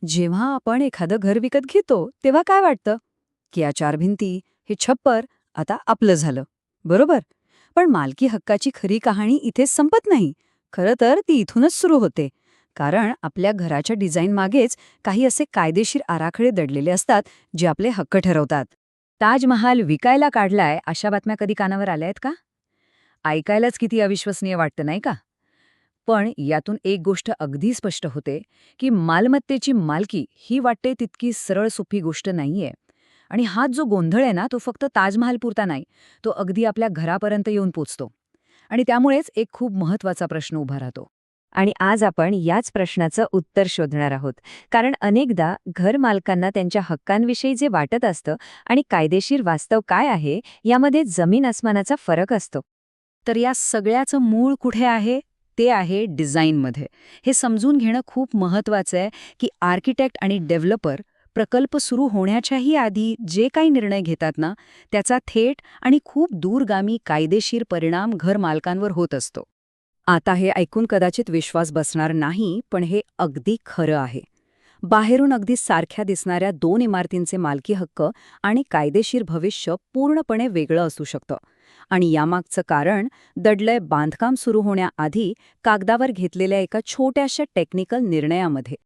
जेव्हा आपण एखादं घर विकत घेतो तेव्हा काय वाटतं की या चार भिंती, हे छप्पर आता आपलं झालं, बरोबर? पण मालकी हक्काची खरी कहाणी इथेच संपत नाही. खरं तर ती इथूनच सुरू होते. कारण आपल्या घराच्या डिझाईन मागेच काही असे कायदेशीर आराखडे दडलेले असतात जे आपले हक्क ठरवतात. ताजमहाल विकायला काढलाय अशा बातम्या कधी कानावर आल्या आहेत का? ऐकायलाच किती अविश्वसनीय वाटतं नाही का? पण यातून एक गोष्ट अगदी स्पष्ट होते की मालमत्तेची मालकी ही वाटते तितकी सरळ सोपी गोष्ट नाहीये. आणि हा जो गोंधळ आहे ना, तो फक्त ताजमहाल पुरता नाही, तो अगदी आपल्या घरापर्यंत येऊन पोचतो. आणि त्यामुळेच एक खूप महत्वाचा प्रश्न उभा राहतो. आणि आज आपण याच प्रश्नाचं उत्तर शोधणार आहोत. कारण अनेकदा घरमालकांना त्यांच्या हक्कांविषयी जे वाटत असतं आणि कायदेशीर वास्तव काय आहे, यामध्ये जमीन अस्मानाचा फरक असतो. तर या सगळ्याचं मूळ कुठे आहे? ते आहे डिझाईनमध्ये. हे समजून घेणं खूप महत्वाचं आहे की आर्किटेक्ट आणि डेव्हलपर प्रकल्प सुरू होण्याच्याही आधी जे काही निर्णय घेतात ना, त्याचा थेट आणि खूप दूरगामी कायदेशीर परिणाम घरमालकांवर होत असतो. आता हे ऐकून कदाचित विश्वास बसणार नाही, पण हे अगदी खरं आहे. बाहेरून अगदी सारख्या दिसणाऱ्या दोन इमारतींचे मालकी हक्क आणि कायदेशीर भविष्य पूर्णपणे वेगळं असू शकतं. आणि यामागचं कारण दडलंय बांधकाम सुरू होण्याआधी कागदावर घेतलेल्या एका छोट्याशा टेक्निकल निर्णयामध्ये.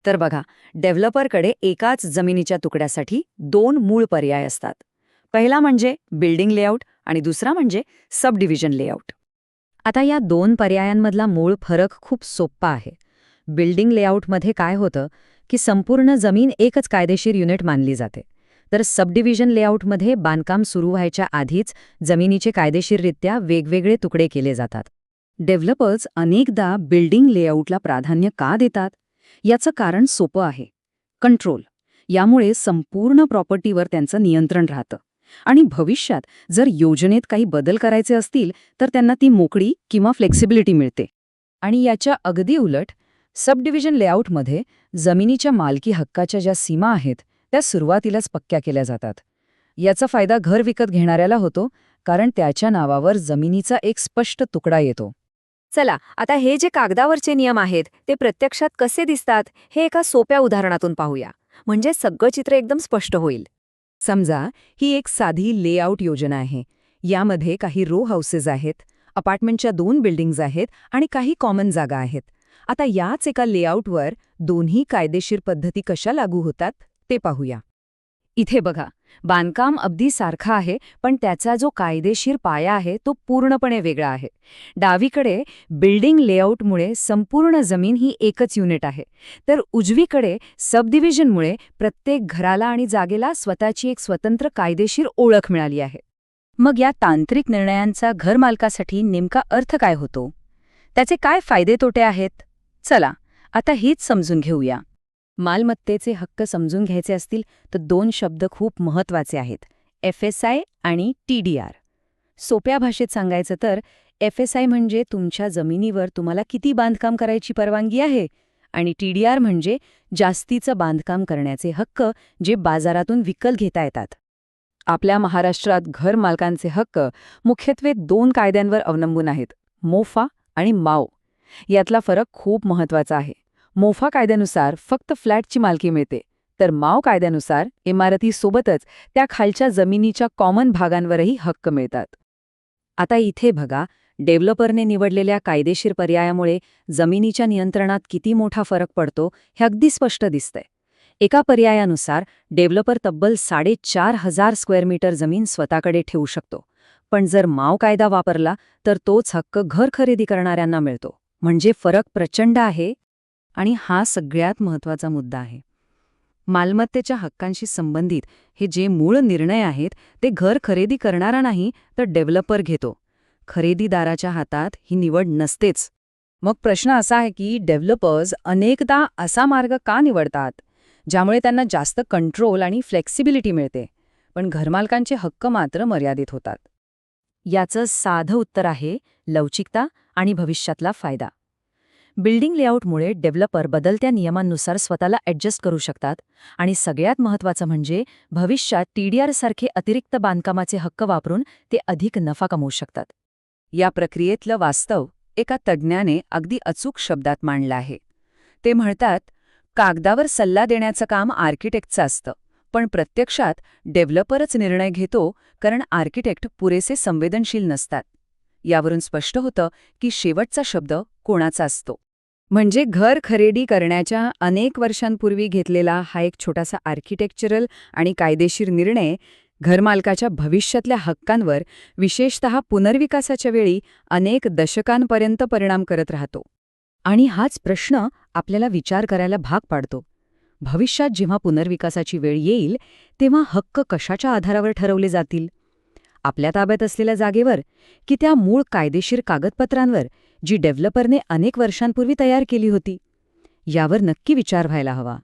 तर बघा, डेव्हलपरकडे एकाच जमिनीच्या तुकड्यासाठी दोन मूळ पर्याय असतात. पहिला म्हणजे बिल्डिंग लेआउट आणि दुसरा म्हणजे सब डिव्हिजन लेआउट. आता या दोन पर्यायांमधला मूळ फरक खूप सोप्पा आहे. बिल्डिंग लेआउटमध्ये काय होतं की संपूर्ण जमीन एकच कायदेशीर युनिट मानली जाते. तर सबडिव्हिजन लेआउटमध्ये बांधकाम सुरू व्हायच्या आधीच जमिनीचे कायदेशीररित्या वेगवेगळे तुकडे केले जातात. डेव्हलपर्स अनेकदा बिल्डिंग लेआउटला प्राधान्य का देतात? याचं कारण सोपं आहे. कंट्रोल. यामुळे संपूर्ण प्रॉपर्टीवर त्यांचं नियंत्रण राहतं. आणि भविष्यात जर योजनेत काही बदल करायचे असतील तर त्यांना ती मोकळी किंवा फ्लेक्सिबिलिटी मिळते. आणि याच्या अगदी उलट सबडिव्हिजन लेआउटमध्ये जमिनीच्या मालकी हक्काच्या ज्या सीमा आहेत त्या सुरुवातीलाच पक्क्या केल्या जातात. याचा फायदा घर विकत घेणाऱ्याला होतो, कारण त्याच्या नावावर जमिनीचा एक स्पष्ट तुकडा येतो. चला, आता हे जे कागदावरचे नियम आहेत ते प्रत्यक्षात कसे दिसतात हे एका सोप्या उदाहरणातून पाहूया. म्हणजे सगळं चित्र एकदम स्पष्ट होईल. समजा ही एक साधी लेआउट योजना आहे. यामध्ये काही रो हाऊसेस आहेत, अपार्टमेंटच्या 2 बिल्डिंग्ज आहेत आणि काही कॉमन जागा आहेत. आता याच एका लेआउटवर दोन्ही कायदेशीर पद्धती कशा लागू होतात ते पाहूया. इथे बघा, बांधकाम अगदी सारखा आहे, पण त्याचा जो कायदेशीर पाया आहे तो पूर्णपणे वेगळा आहे. डावीकडे बिल्डिंग लेआउटमुळे संपूर्ण जमीन ही एकच युनिट आहे, तर उजवीकडे सबडिव्हिजनमुळे प्रत्येक घराला आणि जागेला स्वतःची एक स्वतंत्र कायदेशीर ओळख मिळाली आहे. मग या तांत्रिक निर्णयांचा घरमालकासाठी नेमका अर्थ काय होतो? त्याचे काय फायदे तोटे आहेत? चला, आता हेच समजून घेऊया. मालमत्तेचे हक्क समजून घ्यायचे असतील तर दोन शब्द खूप महत्वाचे आहेत: FSI आणि TDR. सोप्या भाषेत सांगायचं तर FSI म्हणजे तुमच्या जमिनीवर तुम्हाला किती बांधकाम करायची परवानगी आहे, आणि TDR म्हणजे जास्तीचं बांधकाम करण्याचे हक्क जे बाजारातून विकत घेता येतात. आपल्या महाराष्ट्रात घरमालकांचे हक्क मुख्यत्वे 2 कायद्यांवर अवलंबून आहेत: मोफा आणि माव. यातला फरक खूप महत्वाचा आहे. मोफा कायद्यानुसार फक्त फ्लॅटची मालकी मिळते, तर माव कायद्यानुसार इमारतीसोबतच त्या खालच्या जमिनीच्या कॉमन भागांवरही हक्क मिळतात. आता इथे बघा, डेव्हलपरने निवडलेल्या कायदेशीर पर्यायामुळे जमिनीच्या नियंत्रणात किती मोठा फरक पडतो हे अगदी स्पष्ट दिसतंय. एका पर्यायानुसार डेव्हलपर तब्बल 4,500 स्क्वेअर मीटर जमीन स्वतःकडे ठेवू शकतो. पण जर माव कायदा वापरला तर तोच हक्क घर खरेदी करणाऱ्यांना मिळतो. म्हणजे फरक प्रचंड आहे. आणि हा सगळ्यात महत्त्वाचा मुद्दा आहे. मालमत्तेच्या हक्कांशी संबंधित हे जे मूळ निर्णय आहेत ते घर खरेदी करणारा नाही, तर डेव्हलपर घेतो. खरेदीदाराच्या हातात ही निवड नसतेच. मग प्रश्न असा आहे की डेव्हलपर्स अनेकदा असा मार्ग का निवडतात ज्यामुळे त्यांना जास्त कंट्रोल आणि फ्लेक्सिबिलिटी मिळते, पण घरमालकांचे हक्क मात्र मर्यादित होतात? याचं साधं उत्तर आहे लवचिकता आणि भविष्यातला फायदा. बिल्डिंग लेआउटमुळे डेव्हलपर बदलत्या नियमांनुसार स्वतःला ॲडजस्ट करू शकतात, आणि सगळ्यात महत्त्वाचं म्हणजे भविष्यात TDR सारखे अतिरिक्त बांधकामाचे हक्क वापरून ते अधिक नफा कमवू शकतात. या प्रक्रियेतलं वास्तव एका तज्ज्ञाने अगदी अचूक शब्दात मांडलं आहे. ते म्हणतात, कागदावर सल्ला देण्याचं काम आर्किटेक्टचं असतं, पण प्रत्यक्षात डेव्हलपरच निर्णय घेतो, कारण आर्किटेक्ट पुरेसे संवेदनशील नसतात. यावरून स्पष्ट होतं की शेवटचा शब्द कोणाचा असतो. म्हणजे घर खरेदी करण्याच्या अनेक वर्षांपूर्वी घेतलेला हा एक छोटासा आर्किटेक्चरल आणि कायदेशीर निर्णय घरमालकाच्या भविष्यातल्या हक्कांवर, विशेषतः पुनर्विकासाच्या वेळी अनेक दशकांपर्यंत परिणाम करत राहतो. आणि हाच प्रश्न आपल्याला विचार करायला भाग पाडतो. भविष्यात जेव्हा पुनर्विकासाची वेळ येईल, तेव्हा हक्क कशाच्या आधारावर ठरवले जातील? आपल्या ताब्यात असलेल्या जागेवर, की त्या मूळ कायदेशीर कागदपत्रांवर जी डेव्हलपरने अनेक वर्षांपूर्वी तयार केली होती? यावर नक्की विचार व्हायला हवा.